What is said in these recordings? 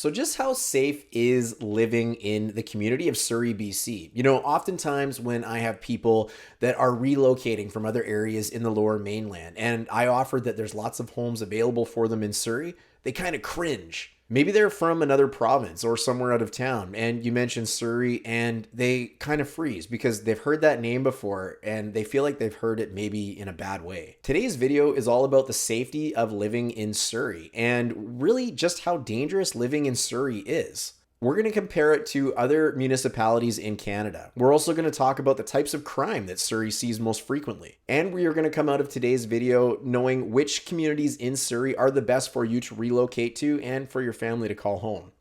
So just how safe is living in the community of Surrey, BC? You know, oftentimes when I have people that are relocating from other areas in the lower mainland and I offer that there's lots of homes available for them in Surrey, they kind of cringe. Maybe they're from another province or somewhere out of town, and you mentioned Surrey, and they kind of freeze because they've heard that name before and they feel like they've heard it maybe in a bad way. Today's video is all about the safety of living in Surrey and really just how dangerous living in Surrey is. We're going to compare it to other municipalities in Canada. We're also going to talk about the types of crime that Surrey sees most frequently. And we are going to come out of today's video knowing which communities in Surrey are the best for you to relocate to and for your family to call home.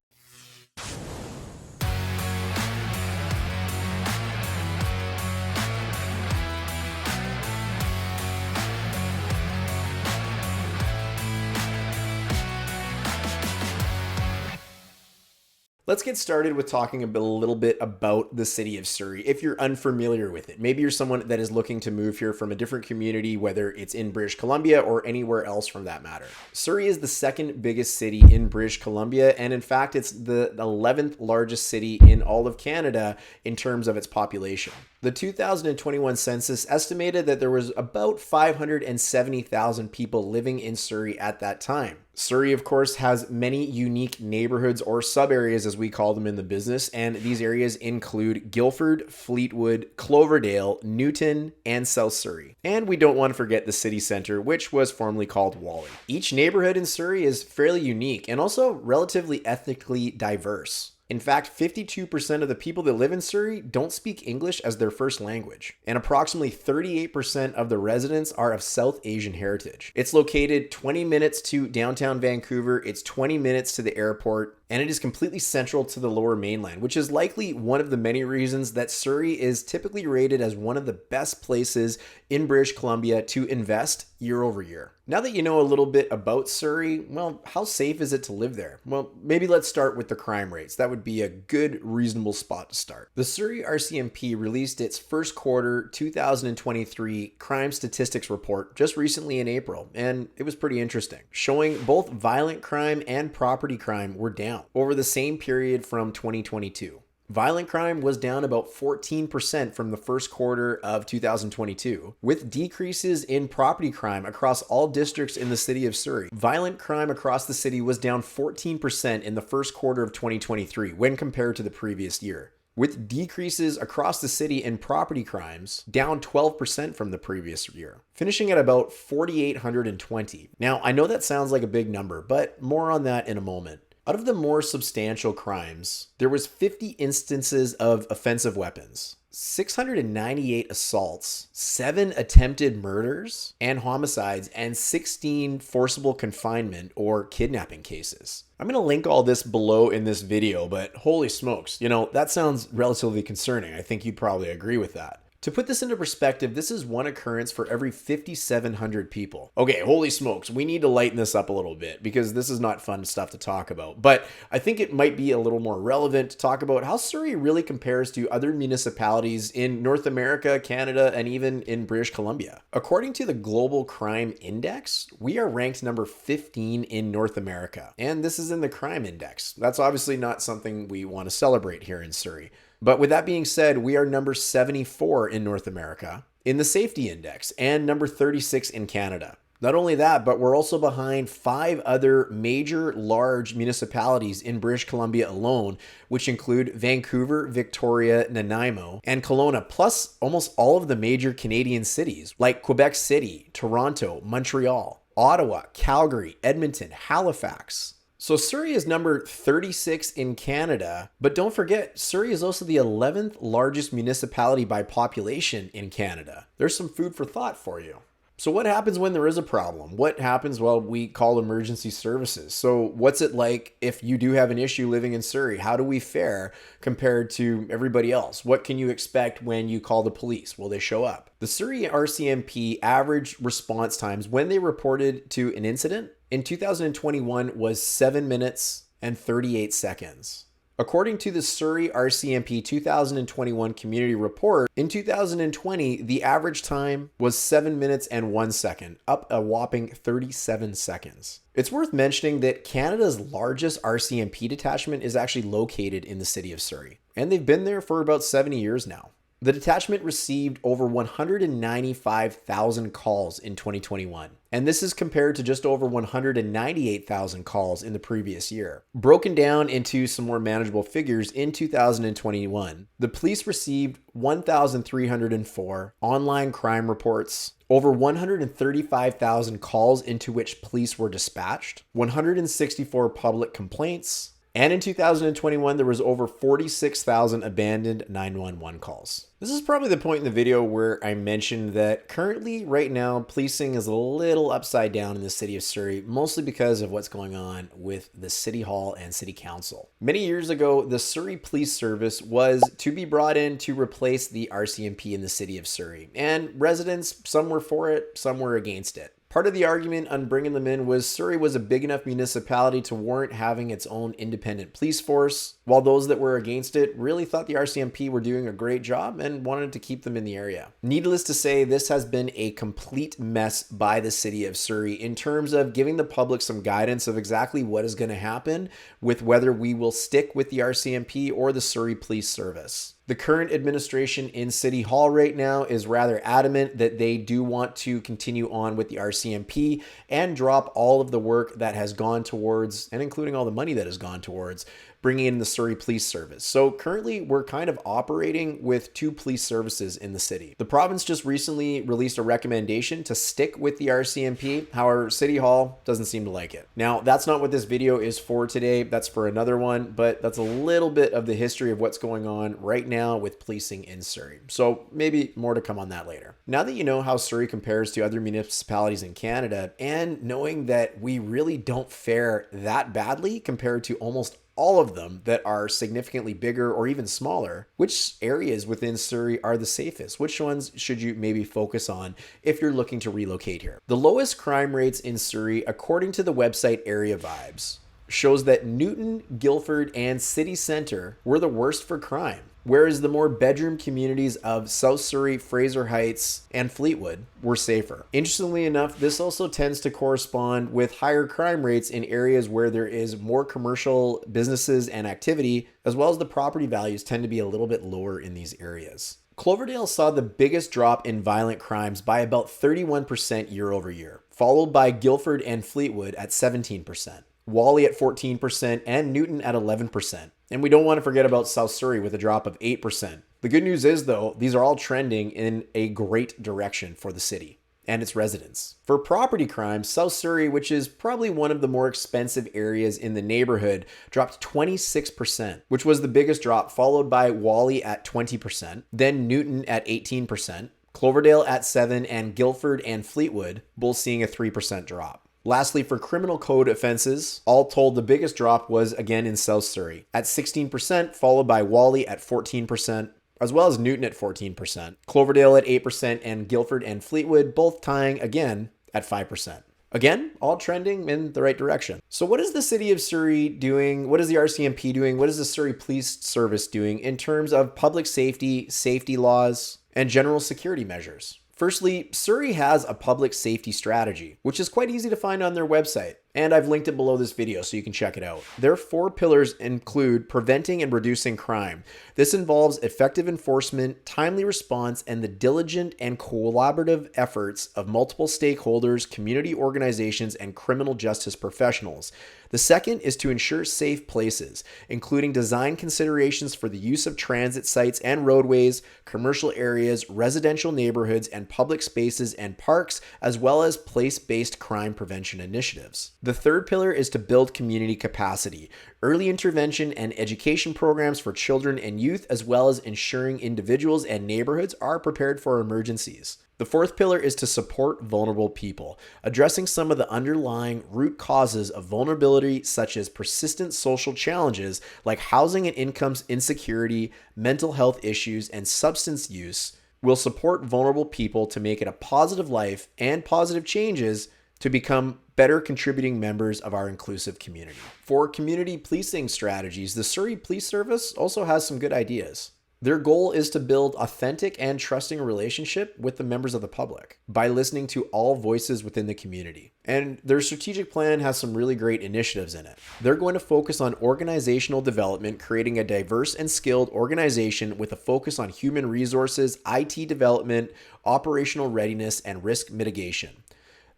Let's get started with talking a little bit about the City of Surrey. If you're unfamiliar with it, maybe you're someone that is looking to move here from a different community, whether it's in British Columbia or anywhere else from that matter. Surrey is the second biggest city in British Columbia, and in fact, it's the 11th largest city in all of Canada in terms of its population. The 2021 census estimated that there was about 570,000 people living in Surrey at that time. Surrey, of course, has many unique neighborhoods or sub-areas as we call them in the business, and these areas include Guildford, Fleetwood, Cloverdale, Newton, and South Surrey. And we don't want to forget the city center, which was formerly called Whalley. Each neighborhood in Surrey is fairly unique and also relatively ethnically diverse. In fact, 52% of the people that live in Surrey don't speak English as their first language, and approximately 38% of the residents are of South Asian heritage. It's located 20 minutes to downtown Vancouver, it's 20 minutes to the airport, and it is completely central to the lower mainland, which is likely one of the many reasons that Surrey is typically rated as one of the best places in British Columbia to invest year over year. Now that you know a little bit about Surrey, well, how safe is it to live there? Well, maybe let's start with the crime rates. That would be a good, reasonable spot to start. The Surrey RCMP released its first quarter 2023 crime statistics report just recently in April, and it was pretty interesting, showing both violent crime and property crime were down over the same period from 2022. Violent crime was down about 14% from the first quarter of 2022, with decreases in property crime across all districts in the city of Surrey. Violent crime across the city was down 14% in the first quarter of 2023 when compared to the previous year, with decreases across the city in property crimes down 12% from the previous year, finishing at about 4,820. Now, I know that sounds like a big number, but more on that in a moment. Out of the more substantial crimes, there was 50 instances of offensive weapons, 698 assaults, 7 attempted murders and homicides, and 16 forcible confinement or kidnapping cases. I'm going to link all this below in this video, but holy smokes, you know, that sounds relatively concerning. I think you'd probably agree with that. To put this into perspective, this is one occurrence for every 5,700 people. Okay, holy smokes, we need to lighten this up a little bit because this is not fun stuff to talk about. But I think it might be a little more relevant to talk about how Surrey really compares to other municipalities in North America, Canada, and even in British Columbia. According to the Global Crime Index, we are ranked number 15 in North America. And this is in the crime index. That's obviously not something we want to celebrate here in Surrey. But with that being said, we are number 74 in North America in the safety index and number 36 in Canada. Not only that, but we're also behind 5 other major large municipalities in British Columbia alone, which include Vancouver, Victoria, Nanaimo, and Kelowna, plus almost all of the major Canadian cities like Quebec City, Toronto, Montreal, Ottawa, Calgary, Edmonton, Halifax. So Surrey is number 36 in Canada, but don't forget, Surrey is also the 11th largest municipality by population in Canada. There's some food for thought for you. So what happens when there is a problem? What happens? Well, we call emergency services. So what's it like if you do have an issue living in Surrey? How do we fare compared to everybody else? What can you expect when you call the police? Will they show up? The Surrey RCMP average response times when they reported to an incident in 2021 was 7 minutes and 38 seconds. According to the Surrey RCMP 2021 Community Report, in 2020, the average time was 7 minutes and 1 second, up a whopping 37 seconds. It's worth mentioning that Canada's largest RCMP detachment is actually located in the City of Surrey, and they've been there for about 70 years now. The detachment received over 195,000 calls in 2021, and this is compared to just over 198,000 calls in the previous year. Broken down into some more manageable figures, in 2021, the police received 1,304 online crime reports, over 135,000 calls into which police were dispatched, 164 public complaints, and in 2021, there was over 46,000 abandoned 911 calls. This is probably the point in the video where I mentioned that currently, right now, policing is a little upside down in the City of Surrey, mostly because of what's going on with the City Hall and City Council. Many years ago, the Surrey Police Service was to be brought in to replace the RCMP in the City of Surrey, and residents, some were for it, some were against it. Part of the argument on bringing them in was Surrey was a big enough municipality to warrant having its own independent police force, while those that were against it really thought the RCMP were doing a great job and wanted to keep them in the area. Needless to say, this has been a complete mess by the City of Surrey in terms of giving the public some guidance of exactly what is going to happen with whether we will stick with the RCMP or the Surrey Police Service. The current administration in City Hall right now is rather adamant that they do want to continue on with the RCMP and drop all of the work that has gone towards, and including all the money that has gone towards, bringing in the Surrey Police Service. So currently we're kind of operating with two police services in the city. The province just recently released a recommendation to stick with the RCMP. However, City Hall doesn't seem to like it. Now, that's not what this video is for today. That's for another one, but that's a little bit of the history of what's going on right now with policing in Surrey. So maybe more to come on that later. Now that you know how Surrey compares to other municipalities in Canada, and knowing that we really don't fare that badly compared to almost all of them that are significantly bigger or even smaller, which areas within Surrey are the safest? Which ones should you maybe focus on if you're looking to relocate here? The lowest crime rates in Surrey, according to the website Area Vibes, shows that Newton, Guildford, and City Centre were the worst for crime, whereas the more bedroom communities of South Surrey, Fraser Heights, and Fleetwood were safer. Interestingly enough, this also tends to correspond with higher crime rates in areas where there is more commercial businesses and activity, as well as the property values tend to be a little bit lower in these areas. Cloverdale saw the biggest drop in violent crimes by about 31% year over year, followed by Guildford and Fleetwood at 17%. Whalley at 14%, and Newton at 11%. And we don't want to forget about South Surrey with a drop of 8%. The good news is, though, these are all trending in a great direction for the city and its residents. For property crime, South Surrey, which is probably one of the more expensive areas in the neighborhood, dropped 26%, which was the biggest drop, followed by Whalley at 20%, then Newton at 18%, Cloverdale at 7%, and Guildford and Fleetwood both seeing a 3% drop. Lastly, for criminal code offenses, all told, the biggest drop was again in South Surrey at 16%, followed by Whalley at 14%, as well as Newton at 14%, Cloverdale at 8%, and Guildford and Fleetwood both tying again at 5%. Again, all trending in the right direction. So what is the City of Surrey doing? What is the RCMP doing? What is the Surrey Police Service doing in terms of public safety, safety laws, and general security measures? Firstly, Surrey has a public safety strategy, which is quite easy to find on their website, and I've linked it below this video so you can check it out. Their 4 pillars include preventing and reducing crime. This involves effective enforcement, timely response, and the diligent and collaborative efforts of multiple stakeholders, community organizations, and criminal justice professionals. The second is to ensure safe places, including design considerations for the use of transit sites and roadways, commercial areas, residential neighborhoods, and public spaces and parks, as well as place-based crime prevention initiatives. The third pillar is to build community capacity, early intervention and education programs for children and youth, as well as ensuring individuals and neighborhoods are prepared for emergencies. The fourth pillar is to support vulnerable people, addressing some of the underlying root causes of vulnerability, such as persistent social challenges like housing and income insecurity, mental health issues, and substance use, will support vulnerable people to make it a positive life and positive changes to become better contributing members of our inclusive community. For community policing strategies, the Surrey Police Service also has some good ideas. Their goal is to build authentic and trusting relationship with the members of the public by listening to all voices within the community. And their strategic plan has some really great initiatives in it. They're going to focus on organizational development, creating a diverse and skilled organization with a focus on human resources, IT development, operational readiness, and risk mitigation.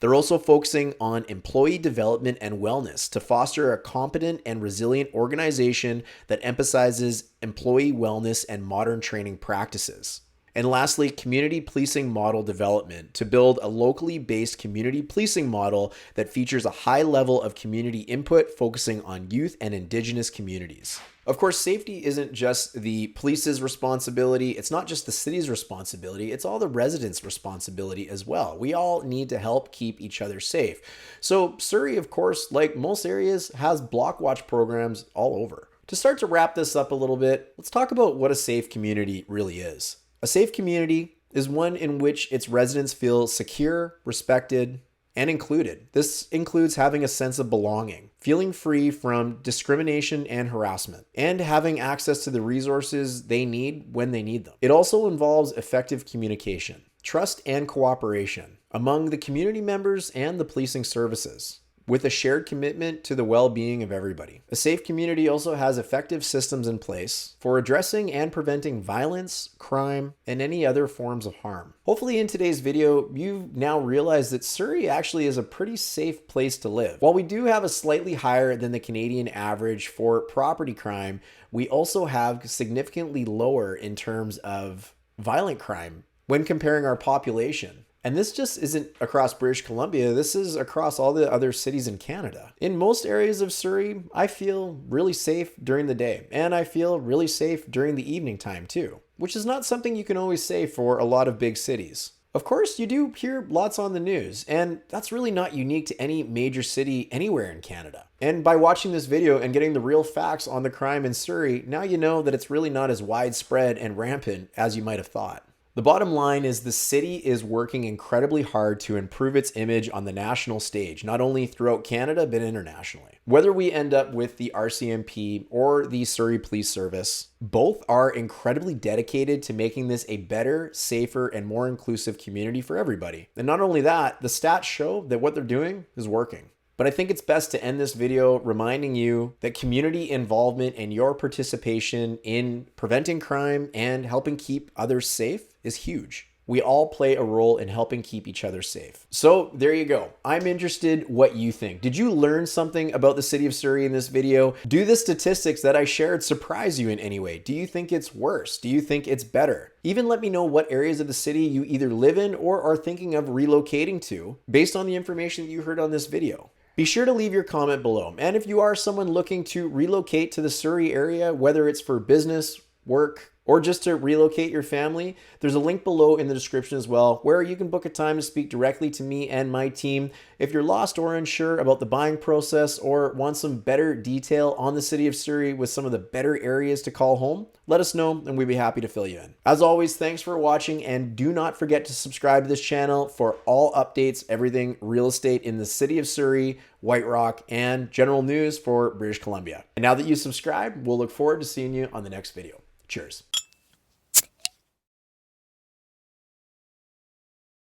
They're also focusing on employee development and wellness to foster a competent and resilient organization that emphasizes employee wellness and modern training practices. And lastly, community policing model development to build a locally based community policing model that features a high level of community input focusing on youth and Indigenous communities. Of course, safety isn't just the police's responsibility. It's not just the city's responsibility. It's all the residents' responsibility as well. We all need to help keep each other safe. So Surrey, of course, like most areas, has block watch programs all over. To start to wrap this up a little bit, let's talk about what a safe community really is. A safe community is one in which its residents feel secure, respected, and included. This includes having a sense of belonging, feeling free from discrimination and harassment, and having access to the resources they need when they need them. It also involves effective communication, trust, and cooperation among the community members and the policing services, with a shared commitment to the well-being of everybody. A safe community also has effective systems in place for addressing and preventing violence, crime, and any other forms of harm. Hopefully in today's video, you've now realized that Surrey actually is a pretty safe place to live. While we do have a slightly higher than the Canadian average for property crime, we also have significantly lower in terms of violent crime when comparing our population. And this just isn't across British Columbia, this is across all the other cities in Canada. In most areas of Surrey, I feel really safe during the day, and I feel really safe during the evening time too, which is not something you can always say for a lot of big cities. Of course, you do hear lots on the news, and that's really not unique to any major city anywhere in Canada. And by watching this video and getting the real facts on the crime in Surrey, now you know that it's really not as widespread and rampant as you might have thought. The bottom line is the city is working incredibly hard to improve its image on the national stage, not only throughout Canada, but internationally. Whether we end up with the RCMP or the Surrey Police Service, both are incredibly dedicated to making this a better, safer, and more inclusive community for everybody. And not only that, the stats show that what they're doing is working. But I think it's best to end this video reminding you that community involvement and your participation in preventing crime and helping keep others safe is huge. We all play a role in helping keep each other safe. So there you go. I'm interested what you think. Did you learn something about the City of Surrey in this video? Do the statistics that I shared surprise you in any way? Do you think it's worse? Do you think it's better? Even let me know what areas of the city you either live in or are thinking of relocating to based on the information that you heard on this video. Be sure to leave your comment below. And if you are someone looking to relocate to the Surrey area, whether it's for business, work, or just to relocate your family, there's a link below in the description as well, where you can book a time to speak directly to me and my team. If you're lost or unsure about the buying process or want some better detail on the City of Surrey with some of the better areas to call home, let us know and we'd be happy to fill you in. As always, thanks for watching, and do not forget to subscribe to this channel for all updates, everything real estate in the City of Surrey, White Rock, and general news for British Columbia. And now that you subscribed, we'll look forward to seeing you on the next video. Cheers.